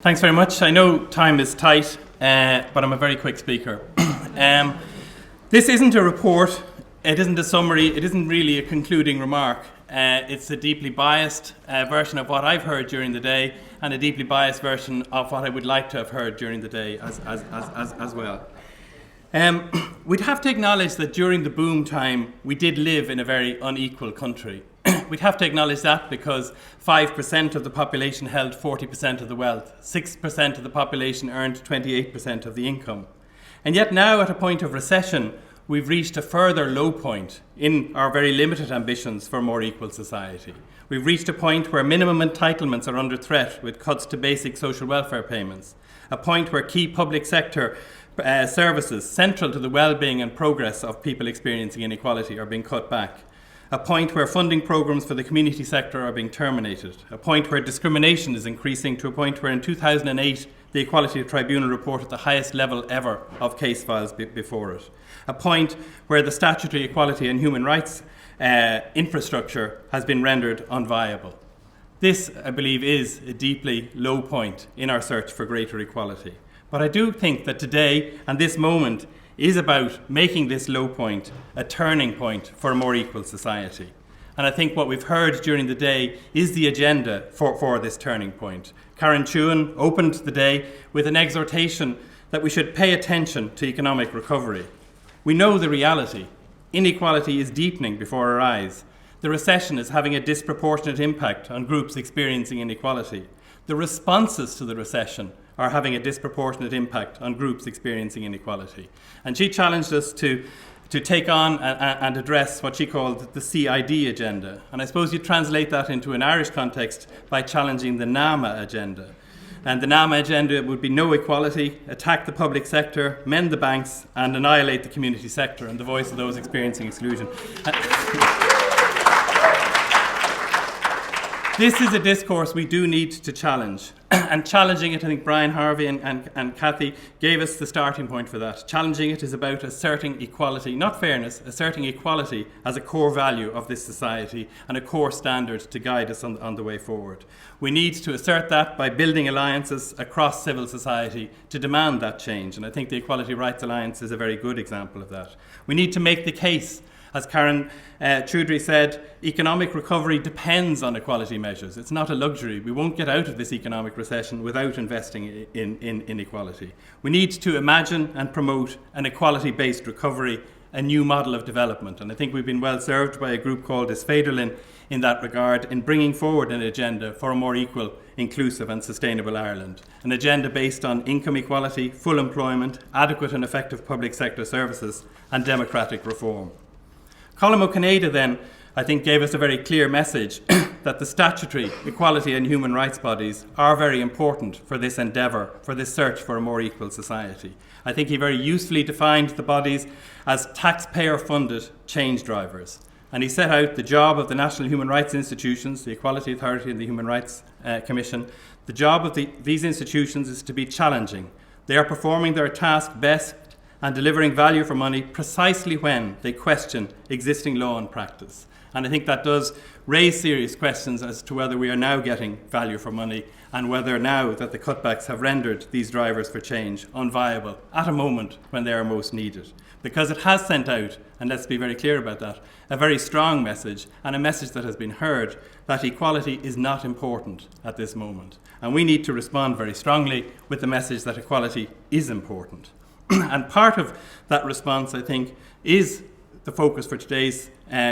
Thanks very much. I know time is tight, but I'm a very quick speaker. This isn't a report, it isn't a summary, it isn't really a concluding remark. It's a deeply biased version of what I've heard during the day, and a deeply biased version of what I would like to have heard during the day as well. We'd have to acknowledge that during the boom time, we did live in a very unequal country. We'd have to acknowledge that because 5% of the population held 40% of the wealth, 6% of the population earned 28% of the income. And yet now, at a point of recession, we've reached a further low point in our very limited ambitions for a more equal society. We've reached a point where minimum entitlements are under threat with cuts to basic social welfare payments, a point where key public sector services central to the well-being and progress of people experiencing inequality are being cut back, a point where funding programmes for the community sector are being terminated, a point where discrimination is increasing to a point where in 2008 the Equality Tribunal reported the highest level ever of case files before it, a point where the statutory equality and human rights infrastructure has been rendered unviable. This, I believe, is a deeply low point in our search for greater equality. But I do think that today and this moment is about making this low point a turning point for a more equal society. And I think what we've heard during the day is the agenda for this turning point. Karen Chuan opened the day with an exhortation that we should pay attention to economic recovery. We know the reality. Inequality is deepening before our eyes. The recession is having a disproportionate impact on groups experiencing inequality. The responses to the recession are having a disproportionate impact on groups experiencing inequality. And she challenged us to take on and address what she called the CID agenda. And I suppose you translate that into an Irish context by challenging the NAMA agenda. And the NAMA agenda would be no equality, attack the public sector, mend the banks, and annihilate the community sector and the voice of those experiencing exclusion. This is a discourse we do need to challenge. And challenging it, I think Brian Harvey and Cathy gave us the starting point for that. Challenging it is about asserting equality, not fairness, asserting equality as a core value of this society and a core standard to guide us on the way forward. We need to assert that by building alliances across civil society to demand that change. And I think the Equality Rights Alliance is a very good example of that. We need to make the case. As Karen Choudhury said, economic recovery depends on equality measures. It's not a luxury. We won't get out of this economic recession without investing in inequality. We need to imagine and promote an equality-based recovery, a new model of development. And I think we've been well served by a group called Isféidirlinn in that regard in bringing forward an agenda for a more equal, inclusive and sustainable Ireland. An agenda based on income equality, full employment, adequate and effective public sector services and democratic reform. Colm Ó Conghaide then, I think, gave us a very clear message that the statutory equality and human rights bodies are very important for this endeavour, for this search for a more equal society. I think he very usefully defined the bodies as taxpayer-funded change drivers. And he set out the job of the National Human Rights Institutions, the Equality Authority and the Human Rights Commission. The job of these institutions is to be challenging. They are performing their task best and delivering value for money precisely when they question existing law and practice. And I think that does raise serious questions as to whether we are now getting value for money and whether now that the cutbacks have rendered these drivers for change unviable at a moment when they are most needed. Because it has sent out, and let's be very clear about that, a very strong message and a message that has been heard that equality is not important at this moment. And we need to respond very strongly with the message that equality is important. And part of that response, I think, is the focus for today's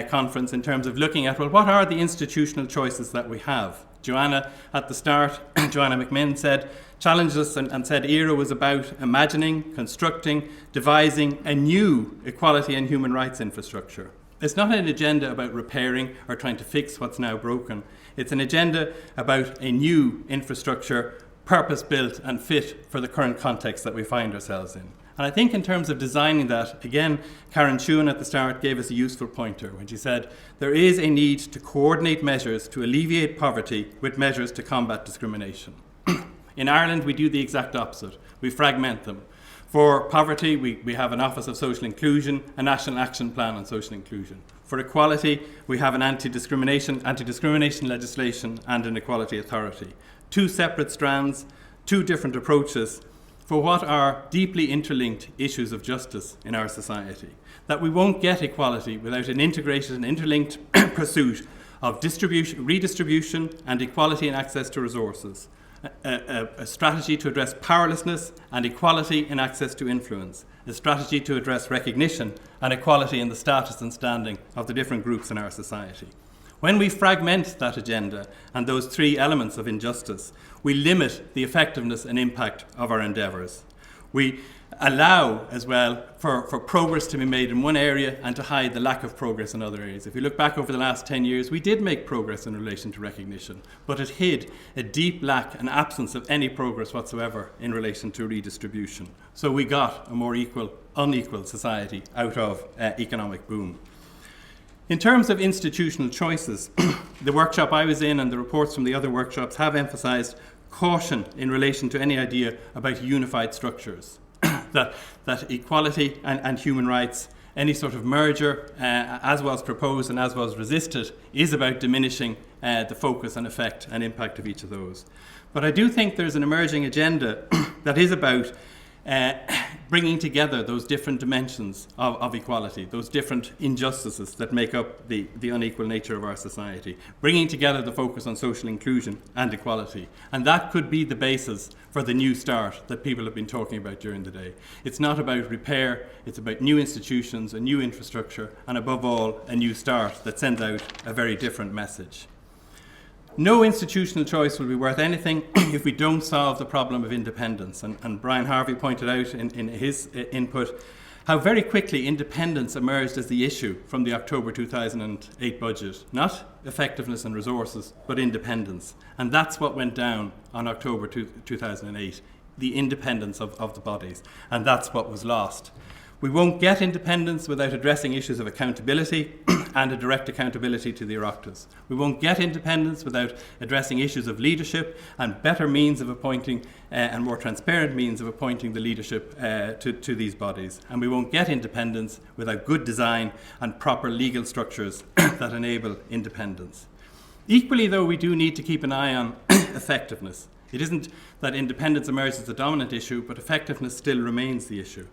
conference in terms of looking at, well, what are the institutional choices that we have? Joanna, at the start, Joanna McMinn challenged us and said ERA was about imagining, constructing, devising a new equality and human rights infrastructure. It's not an agenda about repairing or trying to fix what's now broken. It's an agenda about a new infrastructure, purpose-built and fit for the current context that we find ourselves in. And I think in terms of designing that, again, Karen Chuan at the start gave us a useful pointer when she said there is a need to coordinate measures to alleviate poverty with measures to combat discrimination. In Ireland, we do the exact opposite. We fragment them. For poverty, we have an Office of Social Inclusion, a National Action Plan on Social Inclusion. For equality, we have an anti-discrimination legislation and an equality authority. Two separate strands, two different approaches for what are deeply interlinked issues of justice in our society. That we won't get equality without an integrated and interlinked pursuit of redistribution and equality in access to resources, a strategy to address powerlessness and equality in access to influence, a strategy to address recognition and equality in the status and standing of the different groups in our society. When we fragment that agenda and those three elements of injustice, we limit the effectiveness and impact of our endeavours. We allow as well for progress to be made in one area and to hide the lack of progress in other areas. If you look back over the last 10 years, we did make progress in relation to recognition, but it hid a deep lack and absence of any progress whatsoever in relation to redistribution. So we got a more unequal society out of economic boom. In terms of institutional choices, the workshop I was in and the reports from the other workshops have emphasised caution in relation to any idea about unified structures. that equality and human rights, any sort of merger, as was proposed and as was resisted, is about diminishing the focus and effect and impact of each of those. But I do think there's an emerging agenda that is about bringing together those different dimensions of equality, those different injustices that make up the unequal nature of our society, bringing together the focus on social inclusion and equality. And that could be the basis for the new start that people have been talking about during the day. It's not about repair, it's about new institutions, a new infrastructure, and above all, a new start that sends out a very different message. No institutional choice will be worth anything if we don't solve the problem of independence. And Brian Harvey pointed out in his input how very quickly independence emerged as the issue from the October 2008 budget. Not effectiveness and resources, but independence. And that's what went down on October 2008, the independence of the bodies. And that's what was lost. We won't get independence without addressing issues of accountability and a direct accountability to the Oireachtas. We won't get independence without addressing issues of leadership and better means of appointing and more transparent means of appointing the leadership to these bodies. And we won't get independence without good design and proper legal structures that enable independence. Equally, though, we do need to keep an eye on effectiveness. It isn't that independence emerges as the dominant issue, but effectiveness still remains the issue.